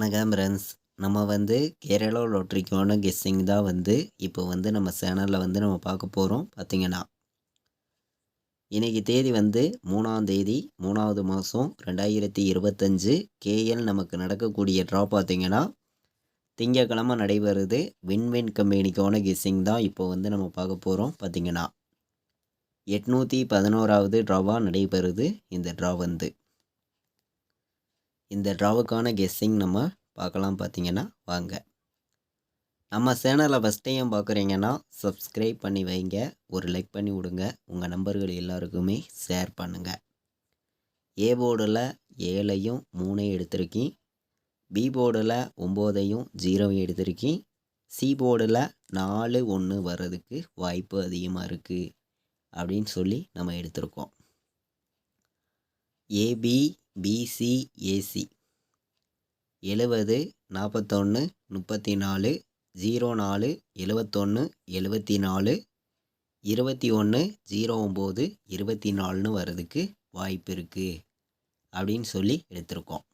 வணக்கம் ஃப்ரெண்ட்ஸ். நம்ம கேரளா லாட்ரிக்கான கெஸ்ஸிங் தான் இப்போ நம்ம சேனலில் நம்ம பார்க்க போகிறோம். பார்த்தீங்கன்னா இன்றைக்கி தேதி 3ஆம் தேதி 3வது மாதம் 2025. கேஎல் நமக்கு நடக்கக்கூடிய ட்ரா பார்த்தீங்கன்னா திங்கக்கிழமை நடைபெறுது. வின்வின் கம்பெனிக்கான கெஸ்ஸிங் தான் இப்போ நம்ம பார்க்க போகிறோம். பார்த்தீங்கன்னா 811வது ட்ராவாக நடைபெறுது. இந்த ட்ராவுக்கான கெஸ்ஸிங் நம்ம பார்க்கலாம். பார்த்தீங்கன்னா வாங்க. நம்ம சேனலை ஃபஸ்ட் டைம் பார்க்குறீங்கன்னா சப்ஸ்கிரைப் பண்ணி வைங்க, ஒரு லைக் பண்ணி விடுங்க, உங்கள் நம்பர்கள் எல்லாருக்குமே ஷேர் பண்ணுங்கள். ஏ போர்டில் 7ஐயும் 3ஐயும் எடுத்திருக்கேன், பி போர்டில் 9ஐயும் 0ஐயும் எடுத்திருக்கேன், சி போர்டில் 4 1 வர்றதுக்கு வாய்ப்பு அதிகமாக இருக்குது அப்படின்னு சொல்லி நம்ம எடுத்திருக்கோம். ஏபி பிசி ஏசி 70 41 34 04 71 74 21 09 24ன்னு வர்றதுக்கு வாய்ப்பு இருக்குது அப்படின்னு சொல்லி எடுத்திருக்கோம்.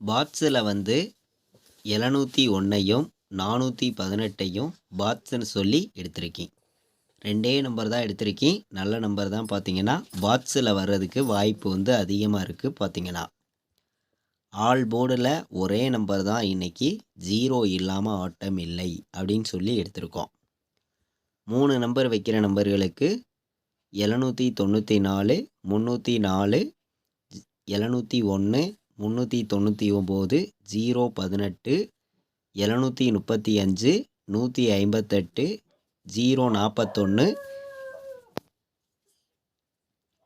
பாட்ஸில் 701ஐயும் 418ஐயும் பாட்ஸ்ன்னு சொல்லி எடுத்திருக்கேன். 2 நம்பர் தான் எடுத்திருக்கேன். நல்ல நம்பர் தான். பார்த்தீங்கன்னா பாட்ஸில் வர்றதுக்கு வாய்ப்பு அதிகமாக இருக்குது. பார்த்தீங்கன்னா ஆல் போர்டில் ஒரே நம்பர் தான் இன்றைக்கி 0 இல்லாமல் ஆட்டம் இல்லை அப்படின்னு சொல்லி எடுத்திருக்கோம். 3 நம்பர் வைக்கிற நம்பர்களுக்கு 794 304 701 399 018 735 158 041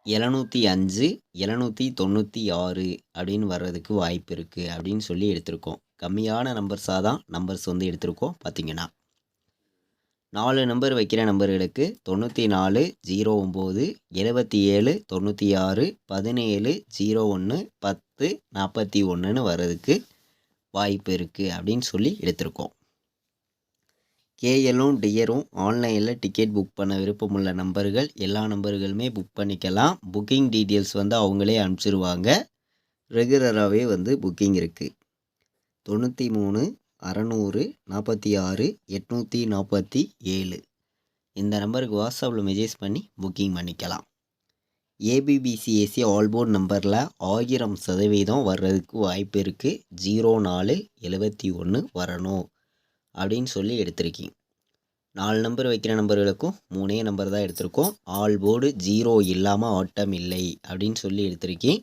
705 796 அப்படின்னு வர்றதுக்கு வாய்ப்பு இருக்குது அப்படின்னு சொல்லி எடுத்திருக்கோம். கம்மியான நம்பர்ஸாக தான் நம்பர்ஸ் எடுத்திருக்கோம். பார்த்தீங்கன்னா 4 நம்பர் வைக்கிற நம்பர்களுக்கு 94 09 77 96 17 01 10 41ன்னு வர்றதுக்கு வாய்ப்பு இருக்குது அப்படின்னு சொல்லி எடுத்திருக்கோம். கேஎல்லும் டியரும் ஆன்லைனில் டிக்கெட் புக் பண்ண விருப்பமுள்ள நம்பர்கள் எல்லா நம்பர்களுமே புக் பண்ணிக்கலாம். புக்கிங் டீட்டெயில்ஸ் அவங்களே அனுப்பிச்சிருவாங்க. ரெகுலராகவே புக்கிங் இருக்குது. 93 600 46 847 இந்த நம்பருக்கு வாட்ஸ்அப்பில் மெசேஜ் பண்ணி புக்கிங் பண்ணிக்கலாம். ஏபிபிசிஏசி ஆல்போர்ட் நம்பரில் 1000% வர்றதுக்கு வாய்ப்பு இருக்குது. 04 71 வரணும் அப்படின்னு சொல்லி எடுத்திருக்கேன். 4 நம்பர் வைக்கிற நம்பர்களுக்கும் 3 நம்பர் தான் எடுத்திருக்கோம். ஆல் போர்டு 0 இல்லாமல் ஆட்டம் இல்லை அப்படின்னு சொல்லி எடுத்திருக்கேன்.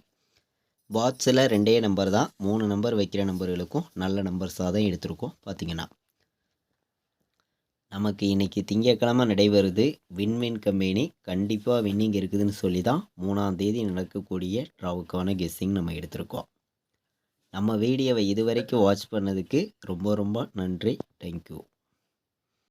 பாட்ஸில் 2 நம்பர் தான். 3 நம்பர் வைக்கிற நம்பர்களுக்கும் நல்ல நம்பர்ஸாக தான் எடுத்திருக்கோம். பார்த்தீங்கன்னா நமக்கு இன்றைக்கி திங்கக்கிழமை நடைபெறுது. வின்வின் கம்பெனி கண்டிப்பாக வின்னிங் இருக்குதுன்னு சொல்லி தான் 3ஆம் தேதி நடக்கக்கூடிய ட்ராவுக்கான கெஸ்ஸிங் நம்ம எடுத்திருக்கோம். நம்ம வீடியோவை இதுவரைக்கும் வாட்ச் பண்ணதுக்கு ரொம்ப ரொம்ப நன்றி. தேங்க்யூ.